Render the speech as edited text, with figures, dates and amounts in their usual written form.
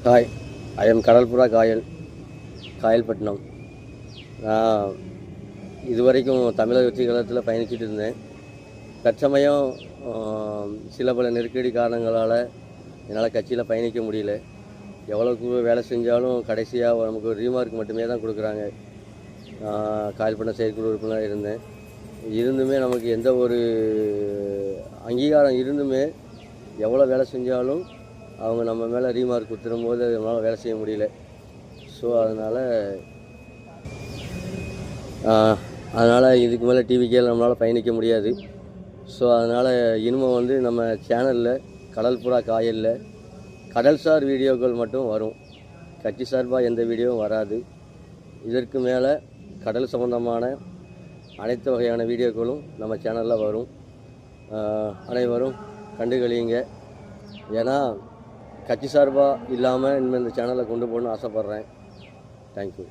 Hi, I am Kadalpura Kayalpattinam. நான் இதுவரைக்கும் தமிழக வெற்றி கழகத்தில் பயணிச்சுட்டு இருந்தேன். தற்சமயம் சில பல நெருக்கடி காரணங்களால் என்னால் கட்சியில் பயணிக்க முடியல. எவ்வளோக்கு வேலை செஞ்சாலும் கடைசியாக நமக்கு ஒரு ரீமார்க் மட்டுமே தான் கொடுக்குறாங்க. காயல்பட்டினம் செயற்குழு உறுப்பினராக இருந்துமே நமக்கு எந்த ஒரு அங்கீகாரம் இருந்துமே எவ்வளோ வேலை செஞ்சாலும் அவங்க நம்ம மேலே ரீமார்க் கொடுத்துரும்போது நம்மளால் வேலை செய்ய முடியல. ஸோ அதனால் இதுக்கு மேலே டிவிக்கே நம்மளால் பயணிக்க முடியாது. ஸோ அதனால் இனிமே நம்ம சேனலில் கடல்புறா காயலில் கடல்சார் வீடியோக்கள் மட்டும் வரும். கட்சி சார்பாக எந்த வீடியோவும் வராது. இதற்கு மேலே கடல் சம்பந்தமான அனைத்து வகையான வீடியோக்களும் நம்ம சேனலில் வரும். அனைவரும் கண்டுகளியுங்க. ஏன்னா கட்சி சார்பாக இல்லாமல் இனிமேல் இந்த சேனலை கொண்டு போகணுன்னு ஆசைப்பட்றேன். தேங்க்யூ.